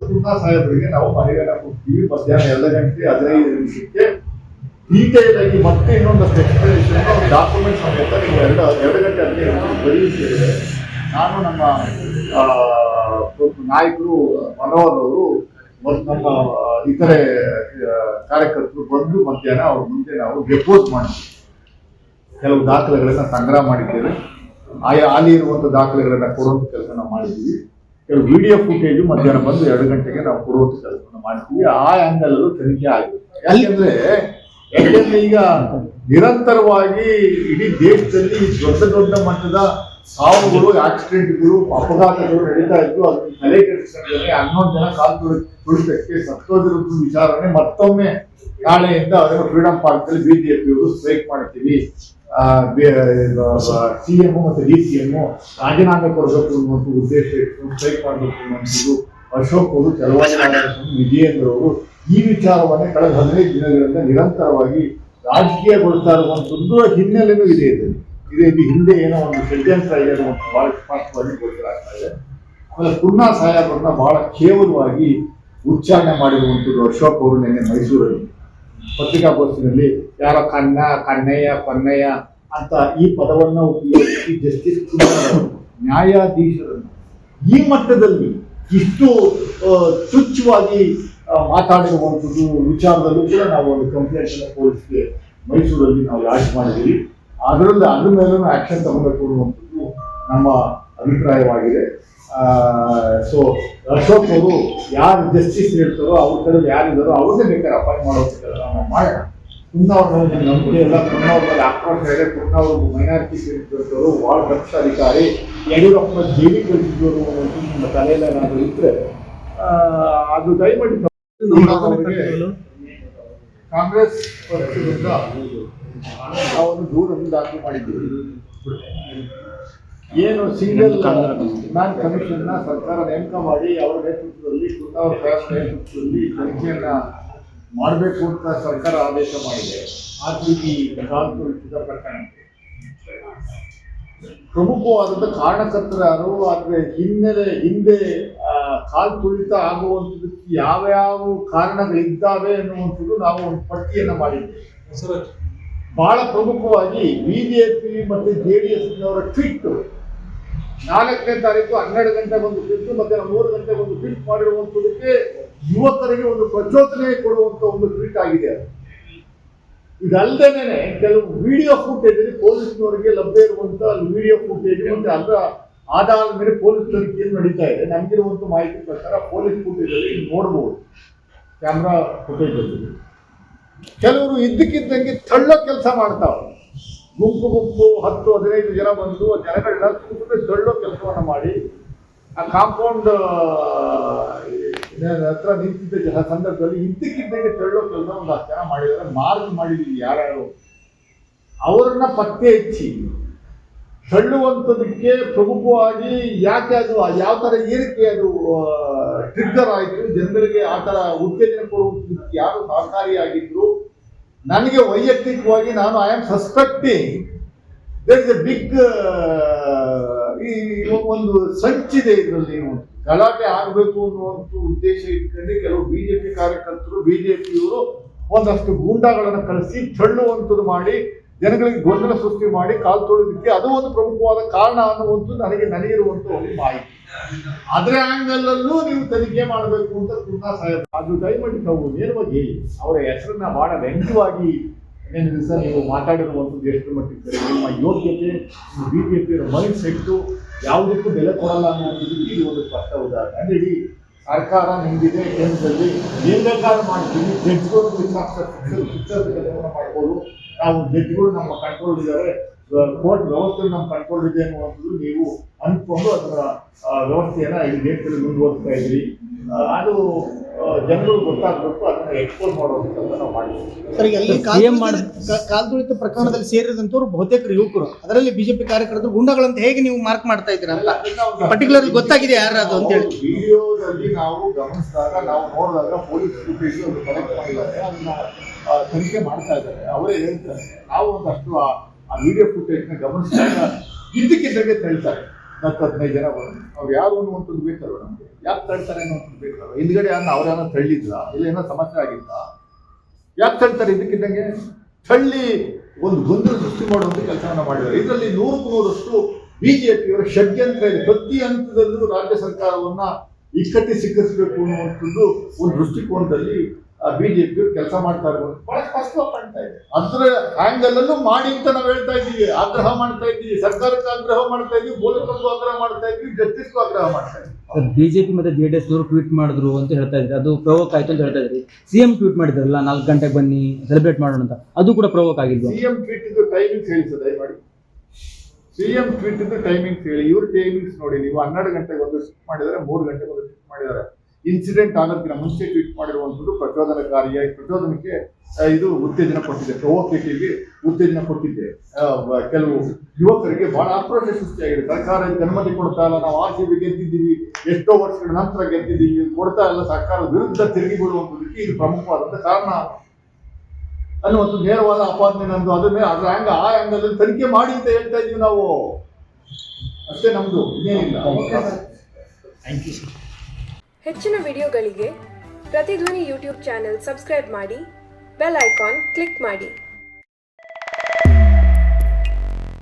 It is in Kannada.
ಪೂರ್ಣ ಸಾಹೇಬರಿಗೆ ನಾವು ಮನೆಗೆಲ್ಲ ಕೊಡ್ತೀವಿ ಮಧ್ಯಾಹ್ನ 2 ಗಂಟೆ 15 ನಿಮಿಷಕ್ಕೆ ಡೀಟೇಲ್ ಆಗಿ ಮತ್ತೆ ಇನ್ನೊಂದಷ್ಟು ಎಕ್ಸ್ಪ್ಲನೇಷನ್ ಡಾಕ್ಯುಮೆಂಟ್ ಸಮೇತ ನೀವು 2 ಗಂಟೆ 15 ನಿಮಿಷ ಬರೆಯುತ್ತೇವೆ. ನಾನು ನಮ್ಮ ನಾಯಕರು ಮನೋಹರ್ ಅವರು ಮತ್ತು ನಮ್ಮ ಇತರೆ ಕಾರ್ಯಕರ್ತರು ಬಂದು ಮಧ್ಯಾಹ್ನ ಅವ್ರ ಮುಂದೆ ನಾವು ಡೆಪೋಸ್ ಮಾಡಿದ್ವಿ. ಕೆಲವು ದಾಖಲೆಗಳನ್ನು ಸಂಗ್ರಹ ಮಾಡಿದ್ದೇವೆ. ಅಲ್ಲಿ ಇರುವಂಥ ದಾಖಲೆಗಳನ್ನು ಕೊಡುವಂಥ ಕೆಲಸ ನಾವು ಮಾಡಿದ್ದೀವಿ. ಕೆಲವು ವಿಡಿಯೋ ಫುಟೇಜು ಮಧ್ಯಾಹ್ನ ಬಂದು 2 ಗಂಟೆಗೆ ನಾವು ಕೊಡುವಂಥ ಕೆಲಸವನ್ನು ಮಾಡ್ತೀವಿ. ಆ ಆ್ಯಂಗಲಲ್ಲೂ ತನಿಖೆ ಆಗಿದೆ. ಯಾಕೆಂದ್ರೆ ಈಗ ನಿರಂತರವಾಗಿ ಇಡೀ ದೇಶದಲ್ಲಿ ದೊಡ್ಡ ಮಟ್ಟದ ಸಾವುಗಳು, ಆಕ್ಸಿಡೆಂಟ್ಗಳು, ಅಪಘಾತಗಳು ನಡೀತಾ ಇದ್ದು ಅದನ್ನು ತಲೆ ಕೆಡಿಸಿಕೊಂಡ್ರೆ 11 ಜನ ಕಾಲು ತುಳಿತಕ್ಕೆ ಸತ್ತೋದಿರೋದು ವಿಚಾರನೆ ಮತ್ತೊಮ್ಮೆ ನಾಳೆಯಿಂದ ಅದನ್ನು ಫ್ರೀಡಂ ಪಾರ್ಕ್ನಲ್ಲಿ ಬಿಜೆಪಿಯವರು ಸ್ಟ್ರೈಕ್ ಮಾಡ್ತೀವಿ. CM ಮತ್ತು DCM ರಾಜೀನಾಮೆ ಕೊಡಬೇಕು ಅನ್ನುವಂಥ ಉದ್ದೇಶ ಇಟ್ಟು ಸ್ಟ್ರೈಕ್ ಮಾಡಬೇಕು ಅನ್ನುವಂಥದ್ದು ಅಶೋಕ್ ಅವರು, ಚಲವಾದಿ ವಿಜಯೇಂದ್ರ ಅವರು ಈ ವಿಚಾರವನ್ನೇ ಕಳೆದ 15 ದಿನಗಳಿಂದ ನಿರಂತರವಾಗಿ ರಾಜಕೀಯಗೊಳ್ತಾ ಇರುವಂಥದ್ದು ಹಿನ್ನೆಲೆನೂ ಇದೆ. ಇದು ಹಿಂದೆ ಏನೋ ಒಂದು ಷಡ್ಯಂತ್ರ ಇದೆ ಅನ್ನುವಂಥ ಬಹಳ ಸ್ಪಷ್ಟವಾಗಿ ಗೊತ್ತಾಗ್ತಾ ಇದೆ. ಆಮೇಲೆ ಪುನ್ನಾ ಸಾಹೇಬರನ್ನ ಬಹಳ ಕೇವಲವಾಗಿ ಉಚ್ಚಾರಣೆ ಮಾಡಿರುವಂಥದ್ದು ಅಶೋಕ್ ಅವರು ನಿನ್ನೆ ಮೈಸೂರಲ್ಲಿ ಪತ್ರಿಕಾಗೋಷ್ಠಿಯಲ್ಲಿ ಯಾರೋ ಕನ್ನಯ್ಯ ಅಂತ ಈ ಪದವನ್ನು ಉಪಯೋಗಿಸಿ ಜಸ್ಟಿಸ್ ನ್ಯಾಯಾಧೀಶರನ್ನು ಈ ಮಟ್ಟದಲ್ಲಿ ಇಷ್ಟು ತುಚ್ಛವಾಗಿ ಮಾತಾಡಿರುವಂಥದ್ದು ವಿಚಾರದಲ್ಲೂ ಕೂಡ ನಾವು ಒಂದು ಕಂಪ್ಲೇಂಟ್ ಪೊಲೀಸ್ಗೆ ಮೈಸೂರಲ್ಲಿ ನಾವು ಲಾಂಚ್ ಮಾಡಿದ್ದೀವಿ. ಅದ್ರ ಮೇಲೂ ಆಕ್ಷನ್ ತಗೋಬೇಕು ಅನ್ನುವಂಥದ್ದು ನಮ್ಮ ಅಭಿಪ್ರಾಯವಾಗಿದೆ. ಸೊ ಅಶೋಕ್ ಅವರು ಯಾರು ಜಸ್ಟಿಸ್ ಹೇಳ್ತಾರೋ ಅವ್ರ ಕಡೆ ಯಾರಿದ್ದಾರೋ ಅವ್ರನ್ನೇ ಬೇಕಾದ್ರೆ ಅಪಾಯಿಂಟ್ ಮಾಡೋದಕ್ಕೆ ನಾವು ಮಾಡೋಣ. ಪುನ್ನವ್ರ ಮೇಲೆ ನಂಬಿಕೆ ಇಲ್ಲ, ಪುನ್ನವ್ರ ಮೇಲೆ ಆಕ್ರೋಶ ಇದೆ. ಪುನ್ನವರು ಮೈನಾರಿಟಿ ಸೇರಿದ್ದವರು ಭಾಳ ದಕ್ಷ ಅಧಿಕಾರಿ, ಯಡಿಯೂರಪ್ಪನ ಜೈಲಿಗೆ ಕಳಿಸಿದ್ದವರು ಅನ್ನೋದು ನಿಮ್ಮ ತಲೆಯಲ್ಲಿ ಏನಾದರೂ ಇದ್ರೆ ಅದು ದಯಮಾಡಿ ಕಾಂಗ್ರೆಸ್ ಪಕ್ಷದಿಂದ ನಾವು ದೂರನ್ನು ದಾಖಲು ಮಾಡಿದ್ದೀವಿ. ಏನು ಸಿಂಗಲ್ ಮ್ಯಾನ್ ಕಮಿಷನ್ನ ಸರ್ಕಾರ ನೇಮಕ ಮಾಡಿ ಅವರ ನೇತೃತ್ವದಲ್ಲಿ ಪುನ್ನವ್ರ ನೇತೃತ್ವದಲ್ಲಿ ತನಿಖೆಯನ್ನ ಮಾಡಬೇಕು ಅಂತ ಸರ್ಕಾರ ಆದೇಶ ಮಾಡಿದೆ. ಈ ಕಾಲ್ತುಳಿತದ ಪ್ರಕರಣಕ್ಕೆ ಪ್ರಮುಖವಾದಂಥ ಕಾರಣಕರ್ತರು ಯಾರು, ಆದರೆ ಹಿಂದೆ ಕಾಲ್ತುಳಿತ ಆಗುವಂಥದ್ದಕ್ಕೆ ಯಾವ್ಯಾವ ಕಾರಣಗಳಿದ್ದಾವೆ ಅನ್ನುವಂಥದ್ದು ನಾವು ಒಂದು ಪಟ್ಟಿಯನ್ನು ಮಾಡಿದ್ದೇವೆ. ಬಹಳ ಪ್ರಮುಖವಾಗಿ ಬಿಜೆಪಿ ಮತ್ತು JDSನವರ ಟ್ವೀಟ್ 4ನೇ ತಾರೀಕು 12 ಗಂಟೆಗೆ ಒಂದು ಟ್ವೀಟ್ ಮತ್ತೆ 3 ಗಂಟೆಗೆ ಒಂದು ಟ್ವೀಟ್ ಮಾಡಿರುವಂಥದ್ದಕ್ಕೆ ಯುವಕರಿಗೆ ಒಂದು ಪ್ರಚೋದನೆ ಕೊಡುವಂಥ ಒಂದು ಟ್ವೀಟ್ ಆಗಿದೆ. ಇದಲ್ಲದೇನೆ ಕೆಲವು ವಿಡಿಯೋ ಫುಟೇಜ್ ಪೊಲೀಸ್ನವರಿಗೆ ಲಭ್ಯ ಇರುವಂಥ ವಿಡಿಯೋ ಫುಟೇಜ್ ಮತ್ತೆ ಅದರ ಆಧಾರದ ಮೇಲೆ ಪೊಲೀಸ್ ತನಿಖೆಯನ್ನು ನಡೀತಾ ಇದೆ. ನಮಗಿರುವಂಥ ಮಾಹಿತಿ ಪ್ರಕಾರ ಪೊಲೀಸ್ ಫುಟೇಜಲ್ಲಿ ನೋಡ್ಬೋದು, ಕ್ಯಾಮ್ರಾ ಫುಟೇಜಲ್ಲಿ ಕೆಲವರು ಇದ್ದಕ್ಕಿದ್ದಂಗೆ ತಳ್ಳೋ ಕೆಲಸ ಮಾಡ್ತಾವೆ. ಗುಂಪು 10-15 ಜನ ಬಂದು ಜನಗಳನ್ನ ತಳ್ಳೋ ಕೆಲಸವನ್ನು ಮಾಡಿ ಆ ಕಾಂಪೌಂಡ್ ಹತ್ರ ನಿಂತಿದ್ದ ಸಂದರ್ಭದಲ್ಲಿ ಇದ್ದಕ್ಕಿದ್ದಂಗೆ ತಳ್ಳೋ ಕೆಲಸ ಒಂದು 10 ಜನ ಮಾಡಿದ್ದಾರೆ. ಮಾರ್ಕ್ ಮಾಡಿದ್ದೀವಿ ಯಾರ್ಯಾರು ಅವರನ್ನ ಪತ್ತೆ ಹಚ್ಚಿ ತಳ್ಳುವಂಥದಕ್ಕೆ ಪ್ರಮುಖವಾಗಿ ಯಾಕೆ ಅದು ಯಾವ ಥರ ಏನಕ್ಕೆ ಅದು ಟ್ರಿಗ್ಗರ್ ಆಯಿತು, ಜನಗಳಿಗೆ ಆ ಥರ ಉತ್ತೇಜನ ಕೊಡುವಂಥದಕ್ಕೆ ಯಾರು ಸಹಕಾರಿಯಾಗಿದ್ರು. ನನಗೆ ವೈಯಕ್ತಿಕವಾಗಿ ನಾನು I am suspecting there is a big ಈ ಒಂದು ಸಂಚಿದೆ ಇದರಲ್ಲಿ ಗಲಾಟೆ ಆಗಬೇಕು ಅನ್ನುವಂಥ ಉದ್ದೇಶ ಇಟ್ಕೊಂಡು ಕೆಲವು ಬಿಜೆಪಿ ಕಾರ್ಯಕರ್ತರು ಬಿಜೆಪಿಯವರು ಒಂದಷ್ಟು ಗೂಂಡಾಗಳನ್ನು ಕಳಿಸಿ ತಳ್ಳುವಂಥದ್ದು ಮಾಡಿ ಜನಗಳಿಗೆ ಗೊಂದಲ ಸೃಷ್ಟಿ ಮಾಡಿ ಕಾಲು ತೊಳೆದಕ್ಕೆ ಅದು ಒಂದು ಪ್ರಮುಖವಾದ ಕಾರಣ ಅನ್ನುವಂಥದ್ದು ನನಗಿರುವಂಥ ಒಂದು ಮಾಹಿತಿ. ಅದರ ಆಂಗಲಲ್ಲೂ ನೀವು ತನಿಖೆ ಮಾಡಬೇಕು ಅಂತ ಪುನ್ನಾ ಸಾಹೇಬ್ ಅದು ದಯಮಾಡಿ ತಾವು ನೇರವಾಗಿ ಅವರ ಹೆಸರನ್ನ ಬಹಳ ವ್ಯಂಗ್ಯವಾಗಿ ಏನೇನು ದಿವಸ ನೀವು ಮಾತಾಡಿರುವಂಥದ್ದು ಎಷ್ಟು ಮಟ್ಟಿಗೆ ನಿಮ್ಮ ಯೋಗ್ಯತೆ, ಬಿಜೆಪಿಯ ಮೈಂಡ್ ಸೆಟ್ಟು ಯಾವುದಕ್ಕೂ ಬೆಲೆ ಕೊಡಲ್ಲ ಅನ್ನೋದಕ್ಕೆ ಇದು ಒಂದು ಸ್ಪಷ್ಟ ಉದಾಹರಣೆ. ಅಂದರೆ ಇಡೀ ಸರ್ಕಾರ ನಿಂದಿದೆ, ಕೇಂದ್ರದಲ್ಲಿ ಏನು ಬೇಕಾದ್ರೂ ಮಾಡ್ತೀವಿ, ಜಡ್ಜ್ಗಳು ಕೆಲಸವನ್ನು ಮಾಡ್ಬೋದು. ನಾವು ಜಡ್ಜ್ಗಳು ನಮ್ಮ ಕಂಟ್ರೋಲ್ ಇದ್ದಾರೆ, ಕೋರ್ಟ್ ವ್ಯವಸ್ಥೆ ನಮ್ಮ ಕಂಟ್ರೋಲ್ ಇದೆ ಅನ್ನುವಂಥದ್ದು ನೀವು ಅಂದ್ಕೊಂಡು ಅದರ ವ್ಯವಸ್ಥೆಯನ್ನು ಇಡೀ ದೇಶದಲ್ಲಿ ಮುಂದುವರಿಸ್ತಾ ಇದ್ದೀರಿ. ಅದು ಜನಗಳು ಗೊತ್ತಾಗಬೇಕು, ಅದನ್ನ ಎಕ್ಸ್ಪೋಸ್ ಮಾಡೋದಕ್ಕೆ ನಾವು ಮಾಡಿದ್ದೀವಿ. ಕಾಲ್ತುಳಿತ ಪ್ರಕರಣದಲ್ಲಿ ಸೇರಿದಂತವ್ರು ಬಹುತೇಕ ಯುವಕರು, ಅದರಲ್ಲಿ ಬಿಜೆಪಿ ಕಾರ್ಯಕರ್ತರು ಗುಂಡಾಗಳಂತ ಹೇಗೆ ನೀವು ಮಾರ್ಕ್ ಮಾಡ್ತಾ ಇದ್ದೀರಾ ಅಂತ ಪರ್ಟಿಕ್ಯುಲರ್ ಗೊತ್ತಾಗಿದೆ ಯಾರು ಅದು ಅಂತ ಹೇಳಿ ವಿಡಿಯೋದಲ್ಲಿ ನಾವು ಗಮನಿಸಿದಾಗ ನಾವು ನೋಡಿದಾಗ ಪೊಲೀಸ್ ಫುಟೇಜ್ ಒಂದು ಕಲೆಕ್ಟ್ ಮಾಡಿದ್ದಾರೆ, ಅದನ್ನ ತನಿಖೆ ಮಾಡ್ತಾ ಇದ್ದಾರೆ. ಅವರೇ ಹೇಳ್ತಾರೆ ನಾವು ಒಂದಷ್ಟು ಆ ವಿಡಿಯೋ ಫುಟೇಜ್ನ ಗಮನಿಸಿದಾಗ ಇದ್ದಕ್ಕಿದ್ದಂಗೆ ತಳ್ತಾರೆ. 15 ಜನ ಬಂದು ಅವ್ರು ಯಾರು ಅನ್ನುವಂಥದ್ದು ಬೇಕಲ್ವ ನಮಗೆ, ಯಾಕೆ ತಳ್ತಾರೆ ಅನ್ನುವಂಥದ್ದು ಬೇಕಲ್ವ. ಹಿಂದ್ಗಡೆ ಅವ್ರೇನೋ ತಳ್ಳಿದ್ರ, ಇಲ್ಲ ಏನೋ ಸಮಸ್ಯೆ ಆಗಿತ್ತ, ಯಾಕೆ ತಳ್ತಾರೆ? ಇದಕ್ಕಿದ್ದಂಗೆ ತಳ್ಳಿ ಒಂದು ಗೊಂದಲ ಸೃಷ್ಟಿ ಮಾಡುವಂಥ ಕೆಲಸವನ್ನ ಮಾಡಿದ್ದಾರೆ. ಇದರಲ್ಲಿ 100% ಬಿಜೆಪಿಯವರ ಷಡ್ಯಂತ್ರ ಇದೆ. ಪ್ರತಿ ಹಂತದಲ್ಲೂ ರಾಜ್ಯ ಸರ್ಕಾರವನ್ನ ಇಕ್ಕಟ್ಟಿ ಸಿಕ್ಕಿಸಬೇಕು ಅನ್ನುವಂಥದ್ದು ಒಂದು ದೃಷ್ಟಿಕೋನದಲ್ಲಿ ಬಿಜೆಪಿಯವರು ಕೆಲಸ ಮಾಡ್ತಾ ಇರ್ಬೋದು. ಬಹಳ ಸ್ಪಷ್ಟವಾಗಿ ಕಾಣ್ತಾ ಇದೆ. ಅದರ ಆಂಗಲ್ ಅಲ್ಲೂ ಮಾಡಿ ಅಂತ ನಾವು ಹೇಳ್ತಾ ಇದ್ದೀವಿ, ಆಗ್ರಹ ಮಾಡ್ತಾ ಇದ್ದೀವಿ, ಸರ್ಕಾರಕ್ಕೆ ಆಗ್ರಹ ಮಾಡ್ತಾ ಇದ್ದೀವಿ, ಬೋಲಕರಿಗೂ ಆಗ್ರಹ ಮಾಡ್ತಾ ಇದ್ದೀವಿ, ಜಸ್ಟಿಸ್ಗೂ ಆಗ್ರಹ ಮಾಡ್ತಾ ಇದ್ದೀವಿ. ಬಿಜೆಪಿ ಮತ್ತೆ ಜೆಡಿಎಸ್ ಅವರು ಟ್ವೀಟ್ ಮಾಡಿದ್ರು ಅಂತ ಹೇಳ್ತಾ ಇದ್ರಿ, ಅದು ಪ್ರವೋಕ್ ಆಯ್ತು ಅಂತ ಹೇಳ್ತಾ ಇದ್ರಿ. ಸಿಎಂ ಟ್ವೀಟ್ ಮಾಡಿದ್ರಲ್ಲ 4 ಗಂಟೆಗೆ ಬನ್ನಿ ಸೆಲೆಬ್ರೇಟ್ ಮಾಡೋಣ ಅಂತ, ಅದು ಕೂಡ ಪ್ರವೋಕ್ ಆಗಿಲ್ವಾ? ಸಿಎಂ ಟ್ವೀಟ್ ಇದ್ದು ಟೈಮಿಂಗ್ಸ್ ಹೇಳಿ ಸರ್ ದಯಮಾಡಿ. ಸಿಎಂ ಟ್ವೀಟ್ ಇದ್ದು ಟೈಮಿಂಗ್ಸ್ ಹೇಳಿ. ಇವ್ರ ಟೈಮಿಂಗ್ಸ್ ನೋಡಿ, ನೀವು 12 ಗಂಟೆಗೆ ಒಂದು ಟ್ವೀಟ್ ಮಾಡಿದ್ದಾರೆ, 3 ಗಂಟೆಗೆ ಒಂದು ಟ್ವೀಟ್ ಮಾಡಿದ್ದಾರೆ. ಇನ್ಸಿಡೆಂಟ್ ಆಗೋದಕ್ಕಿಂತ ಮುಂಚೆ ಟ್ವೀಟ್ ಮಾಡಿರುವಂಥದ್ದು ಪ್ರಚೋದನಕಾರಿಯಾಗಿ, ಪ್ರಚೋದನಕ್ಕೆ ಇದು ಉತ್ತೇಜನ ಕೊಟ್ಟಿದೆ, ಪ್ರೊವೋಕೇಟಿವ್ಗೆ ಉತ್ತೇಜನ ಕೊಟ್ಟಿದೆ. ಕೆಲವು ಯುವಕರಿಗೆ ಬಹಳ ಆಕ್ರೋಶ ಸೃಷ್ಟಿಯಾಗಿದೆ. ಸರ್ಕಾರ ಇದಕ್ಕೆ ಅನುಮತಿ ಕೊಡ್ತಾ ಇಲ್ಲ, ನಾವು RCB ಗೆದ್ದಿದ್ದೀವಿ, ಎಷ್ಟೋ ವರ್ಷಗಳ ನಂತರ ಗೆದ್ದಿದ್ದೀವಿ, ಕೊಡ್ತಾ ಇಲ್ಲ, ಸರ್ಕಾರದ ವಿರುದ್ಧ ತಿರುಗಿ ಬೀಳುವಂಥದಕ್ಕೆ ಇದು ಪ್ರಮುಖವಾದಂಥ ಕಾರಣ ಅನ್ನುವಂಥ ನೇರವಾದ ಆಪಾದನೆ ನಮ್ದು. ಅದರ ಆ ಆಂಗಲ್ ತನಿಖೆ ಮಾಡಿ ಅಂತ ಹೇಳ್ತಾ ಇದೀವಿ ನಾವು, ಅಷ್ಟೇ ನಮ್ದು, ಇನ್ನೇನಿಲ್ಲ. Thank you sir. ಹೆಚ್ಚಿನ ವಿಡಿಯೋಗಳಿಗೆ ಪ್ರತಿಧ್ವನಿ ಯೂಟ್ಯೂಬ್ ಚಾನೆಲ್ ಸಬ್ಸ್ಕ್ರೈಬ್ ಮಾಡಿ, ಬೆಲ್ ಐಕಾನ್ ಕ್ಲಿಕ್ ಮಾಡಿ.